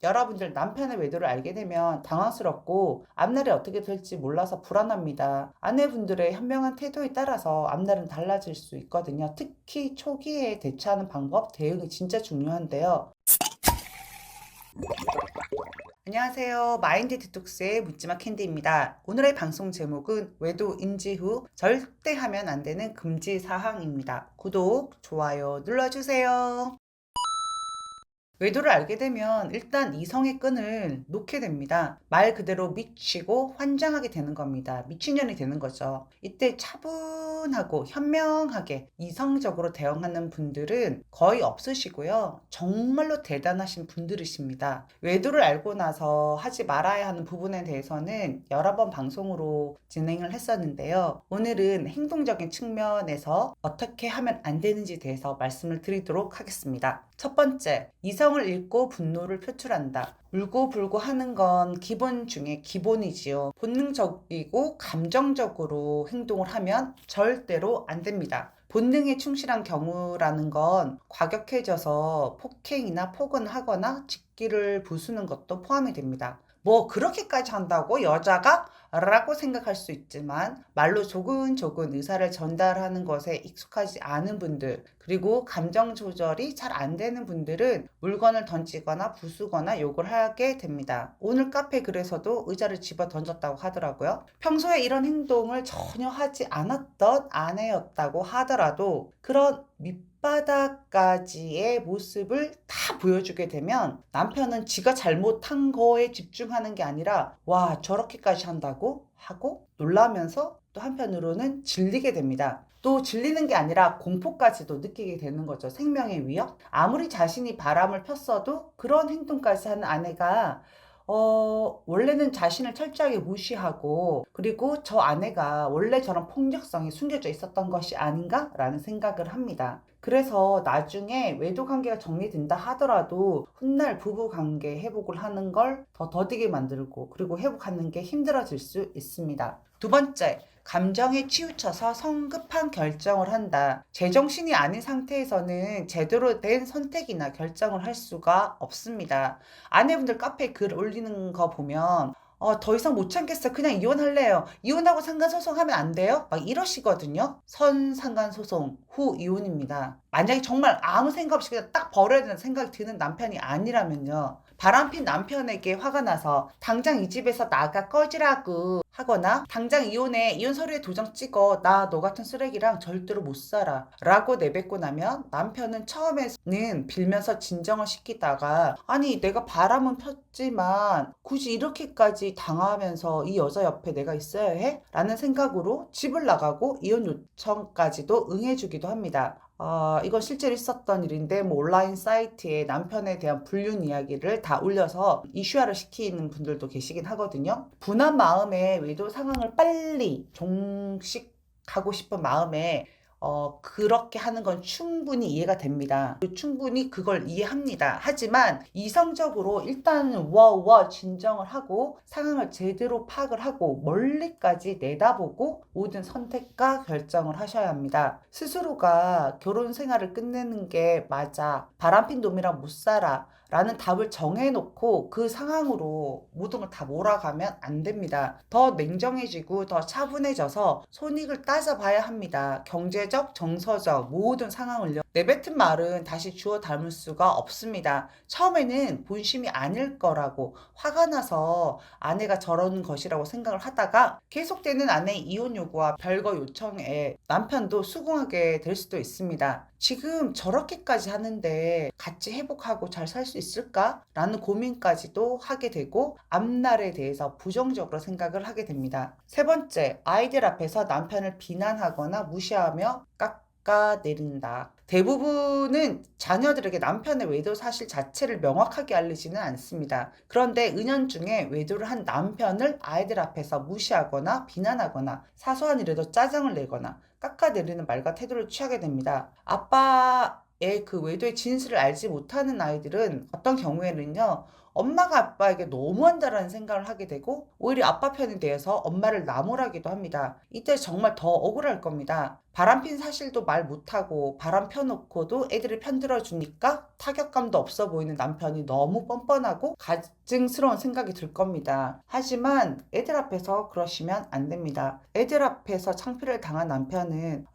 여러분들 남편의 외도를 알게 되면 당황스럽고 앞날이 어떻게 될지 몰라서 불안합니다. 아내분들의 현명한 태도에 따라서 앞날은 달라질 수 있거든요. 특히 초기에 대처하는 방법, 대응이 진짜 중요한데요. 안녕하세요. 마인드 디톡스의 묻지마 캔디입니다. 오늘의 방송 제목은 외도 인지 후 절대 하면 안 되는 금지 사항입니다. 구독, 좋아요 눌러주세요. 외도를 알게 되면 일단 이성의 끈을 놓게 됩니다. 말 그대로 미치고 환장하게 되는 겁니다. 미친년이 되는 거죠. 이때 차분하고 현명하게 이성적으로 대응하는 분들은 거의 없으시고요. 정말로 대단하신 분들이십니다. 외도를 알고 나서 하지 말아야 하는 부분에 대해서는 여러 번 방송으로 진행을 했었는데요. 오늘은 행동적인 측면에서 어떻게 하면 안 되는지 대해서 말씀을 드리도록 하겠습니다. 첫 번째, 이성을 읽고 분노를 표출한다. 울고불고 하는 건 기본 중에 기본이지요. 본능적이고 감정적으로 행동을 하면 절대로 안 됩니다. 본능에 충실한 경우라는 건 과격해져서 폭행이나 폭언하거나 직기를 부수는 것도 포함이 됩니다. 뭐 그렇게까지 한다고 여자가? 라고 생각할 수 있지만 말로 조근조근 의사를 전달하는 것에 익숙하지 않은 분들, 그리고 감정 조절이 잘 안 되는 분들은 물건을 던지거나 부수거나 욕을 하게 됩니다. 오늘 카페 글에서도 의자를 집어 던졌다고 하더라고요. 평소에 이런 행동을 전혀 하지 않았던 아내였다고 하더라도 그런 밑바닥까지의 모습을 다 보여주게 되면 남편은 지가 잘못한 거에 집중하는 게 아니라 와 저렇게까지 한다고 하고 놀라면서 또 한편으로는 질리게 됩니다. 또 질리는 게 아니라 공포까지도 느끼게 되는 거죠. 생명의 위협. 아무리 자신이 바람을 폈어도 그런 행동까지 하는 아내가 원래는 자신을 철저하게 무시하고 그리고 저 아내가 원래 저런 폭력성이 숨겨져 있었던 것이 아닌가라는 생각을 합니다. 그래서 나중에 외도 관계가 정리된다 하더라도 훗날 부부 관계 회복을 하는 걸 더 더디게 만들고 그리고 회복하는 게 힘들어질 수 있습니다. 두 번째, 감정에 치우쳐서 성급한 결정을 한다. 제정신이 아닌 상태에서는 제대로 된 선택이나 결정을 할 수가 없습니다. 아내분들 카페에 글 올리는 거 보면 더 이상 못 참겠어. 그냥 이혼할래요. 이혼하고 상간소송하면 안 돼요? 막 이러시거든요. 선 상간소송 후 이혼입니다. 만약에 정말 아무 생각 없이 그냥 딱 버려야 되는 생각이 드는 남편이 아니라면요. 바람핀 남편에게 화가 나서 당장 이 집에서 나가 꺼지라고 하거나 당장 이혼해 이혼 서류에 도장 찍어 나 너 같은 쓰레기랑 절대로 못 살아 라고 내뱉고 나면 남편은 처음에는 빌면서 진정을 시키다가 아니 내가 바람은 폈지만 굳이 이렇게까지 당하면서 이 여자 옆에 내가 있어야 해? 라는 생각으로 집을 나가고 이혼 요청까지도 응해주기도 합니다. 이건 실제로 있었던 일인데 뭐 온라인 사이트에 남편에 대한 불륜 이야기를 다 올려서 이슈화를 시키는 분들도 계시긴 하거든요. 분한 마음에 외도 상황을 빨리 종식하고 싶은 마음에 그렇게 하는 건 충분히 이해가 됩니다. 충분히 그걸 이해합니다. 하지만 이성적으로 일단 진정을 하고 상황을 제대로 파악을 하고 멀리까지 내다보고 모든 선택과 결정을 하셔야 합니다. 스스로가 결혼 생활을 끝내는 게 맞아. 바람핀 놈이랑 못 살아. 라는 답을 정해놓고 그 상황으로 모든 걸 다 몰아가면 안 됩니다. 더 냉정해지고 더 차분해져서 손익을 따져봐야 합니다. 경제적, 정서적 모든 상황을요. 내뱉은 말은 다시 주워 담을 수가 없습니다. 처음에는 본심이 아닐 거라고 화가 나서 아내가 저러는 것이라고 생각을 하다가 계속되는 아내의 이혼 요구와 별거 요청에 남편도 수긍하게 될 수도 있습니다. 지금 저렇게까지 하는데 같이 회복하고 잘 살 수 있을까? 라는 고민까지도 하게 되고 앞날에 대해서 부정적으로 생각을 하게 됩니다. 세 번째, 아이들 앞에서 남편을 비난하거나 무시하며 깎아내린다. 대부분은 자녀들에게 남편의 외도 사실 자체를 명확하게 알리지는 않습니다. 그런데 은연중에 외도를 한 남편을 아이들 앞에서 무시하거나 비난하거나 사소한 일에도 짜증을 내거나 깎아내리는 말과 태도를 취하게 됩니다. 아빠의 그 외도의 진실을 알지 못하는 아이들은 어떤 경우에는요, 엄마가 아빠에게 너무한다라는 생각을 하게 되고 오히려 아빠 편이 되어서 엄마를 나무라기도 합니다. 이때 정말 더 억울할 겁니다. 바람핀 사실도 말 못하고 바람 펴놓고도 애들이 편들어주니까 타격감도 없어 보이는 남편이 너무 뻔뻔하고 가증스러운 생각이 들 겁니다. 하지만 애들 앞에서 그러시면 안 됩니다. 애들 앞에서 창피를 당한 남편은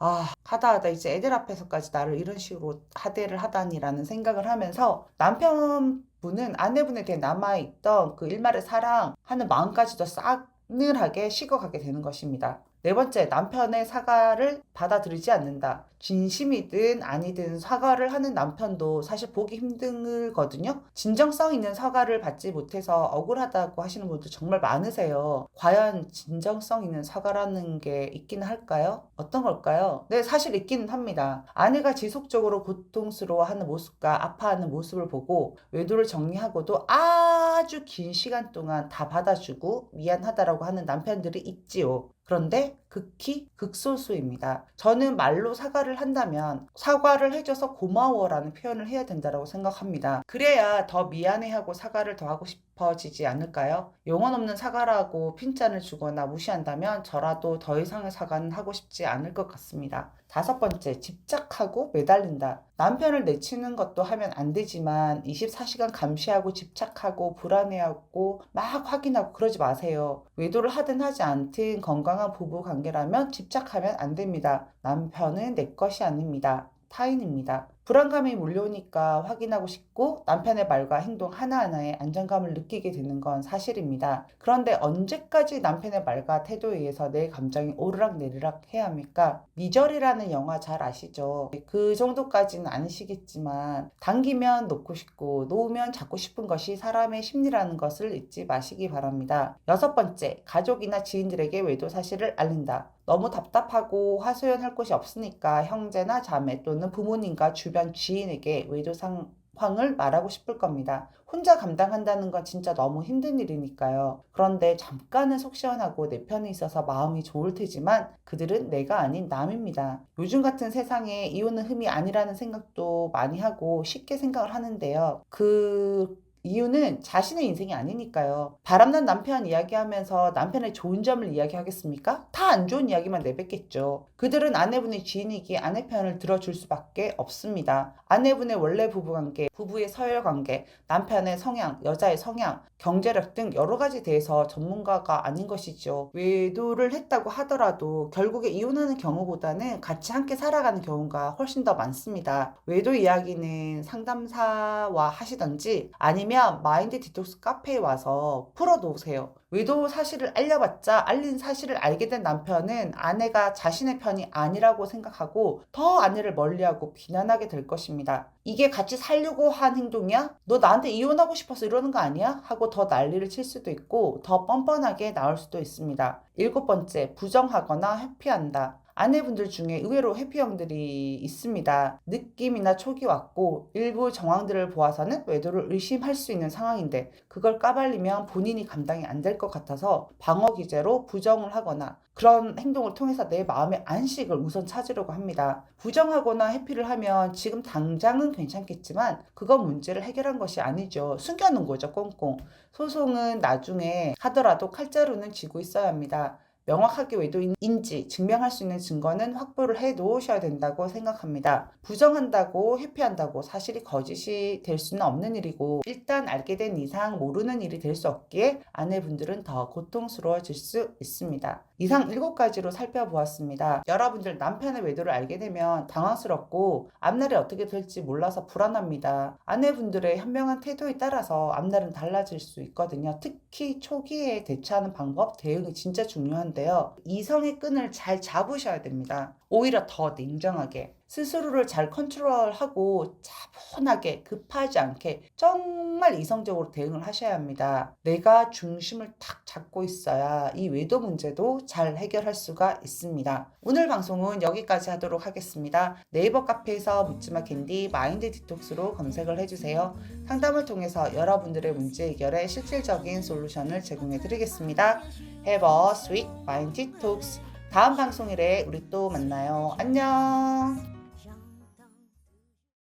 하다 이제 애들 앞에서까지 나를 이런 식으로 하대를 하다니라는 생각을 하면서 남편분은 아내분에 대해 남아있던 그 일말의 사랑하는 마음까지도 싸늘하게 식어가게 되는 것입니다. 네 번째, 남편의 사과를 받아들이지 않는다. 진심이든 아니든 사과를 하는 남편도 사실 보기 힘들거든요. 진정성 있는 사과를 받지 못해서 억울하다고 하시는 분들 정말 많으세요. 과연 진정성 있는 사과라는 게 있기는 할까요? 어떤 걸까요? 네, 사실 있기는 합니다. 아내가 지속적으로 고통스러워하는 모습과 아파하는 모습을 보고 외도를 정리하고도 아주 긴 시간 동안 다 받아주고 미안하다라고 하는 남편들이 있지요. 그런데 극히 극소수입니다. 저는 말로 사과를 한다면 사과를 해줘서 고마워라는 표현을 해야 된다고 생각합니다. 그래야 더 미안해하고 사과를 더 하고 싶어지지 않을까요? 영혼 없는 사과라고 핀잔을 주거나 무시한다면 저라도 더 이상의 사과는 하고 싶지 않을 것 같습니다. 다섯 번째, 집착하고 매달린다. 남편을 내치는 것도 하면 안 되지만 24시간 감시하고 집착하고 불안해하고 막 확인하고 그러지 마세요. 외도를 하든 하지 않든 건강한 부부 관계라면 집착하면 안 됩니다. 남편은 내 것이 아닙니다. 타인입니다. 불안감이 몰려오니까 확인하고 싶고 남편의 말과 행동 하나하나에 안정감을 느끼게 되는 건 사실입니다. 그런데 언제까지 남편의 말과 태도에 의해서 내 감정이 오르락내리락 해야 합니까? 미절이라는 영화 잘 아시죠? 그 정도까지는 아니시겠지만 당기면 놓고 싶고 놓으면 잡고 싶은 것이 사람의 심리라는 것을 잊지 마시기 바랍니다. 여섯 번째, 가족이나 지인들에게 외도 사실을 알린다. 너무 답답하고 하소연할 곳이 없으니까 형제나 자매 또는 부모님과 주변 지인에게 외도 상황을 말하고 싶을 겁니다. 혼자 감당한다는 건 진짜 너무 힘든 일이니까요. 그런데 잠깐은 속 시원하고 내 편에 있어서 마음이 좋을 테지만 그들은 내가 아닌 남입니다. 요즘 같은 세상에 이혼은 흠이 아니라는 생각도 많이 하고 쉽게 생각을 하는데요. 이유는 자신의 인생이 아니니까요. 바람난 남편 이야기하면서 남편의 좋은 점을 이야기하겠습니까? 다 안 좋은 이야기만 내뱉겠죠. 그들은 아내분의 지인이기에 아내 편을 들어줄 수밖에 없습니다. 아내분의 원래 부부관계, 부부의 서열관계, 남편의 성향, 여자의 성향, 경제력 등 여러 가지 대해서 전문가가 아닌 것이죠. 외도를 했다고 하더라도 결국에 이혼하는 경우보다는 같이 함께 살아가는 경우가 훨씬 더 많습니다. 외도 이야기는 상담사와 하시던지 아니면 마인드 디톡스 카페에 와서 풀어놓으세요. 외도 사실을 알려봤자 알린 사실을 알게 된 남편은 아내가 자신의 편이 아니라고 생각하고 더 아내를 멀리하고 비난하게 될 것입니다. 이게 같이 살려고 한 행동이야? 너 나한테 이혼하고 싶어서 이러는 거 아니야? 하고 더 난리를 칠 수도 있고 더 뻔뻔하게 나올 수도 있습니다. 일곱 번째, 부정하거나 회피한다. 아내분들 중에 의외로 회피형들이 있습니다. 느낌이나 촉이 왔고 일부 정황들을 보아서는 외도를 의심할 수 있는 상황인데 그걸 까발리면 본인이 감당이 안 될 것 같아서 방어 기제로 부정을 하거나 그런 행동을 통해서 내 마음의 안식을 우선 찾으려고 합니다. 부정하거나 회피를 하면 지금 당장은 괜찮겠지만 그건 문제를 해결한 것이 아니죠. 숨겨놓은 거죠, 꽁꽁. 소송은 나중에 하더라도 칼자루는 쥐고 있어야 합니다. 명확하게 외도인지 증명할 수 있는 증거는 확보를 해 놓으셔야 된다고 생각합니다. 부정한다고 회피한다고 사실이 거짓이 될 수는 없는 일이고 일단 알게 된 이상 모르는 일이 될 수 없기에 아내분들은 더 고통스러워질 수 있습니다. 이상 7가지로 살펴보았습니다. 여러분들 남편의 외도를 알게 되면 당황스럽고 앞날이 어떻게 될지 몰라서 불안합니다. 아내분들의 현명한 태도에 따라서 앞날은 달라질 수 있거든요. 특히 초기에 대처하는 방법, 대응이 진짜 중요한데요. 이성의 끈을 잘 잡으셔야 됩니다. 오히려 더 냉정하게 스스로를 잘 컨트롤하고 차분하게 급하지 않게 정말 이성적으로 대응을 하셔야 합니다. 내가 중심을 탁 잡고 있어야 이 외도 문제도 잘 해결할 수가 있습니다. 오늘 방송은 여기까지 하도록 하겠습니다. 네이버 카페에서 묻지마 캔디 마인드 디톡스로 검색을 해주세요. 상담을 통해서 여러분들의 문제 해결에 실질적인 솔루션을 제공해 드리겠습니다. Have a sweet mind detox. 다음 방송일에 우리 또 만나요. 안녕.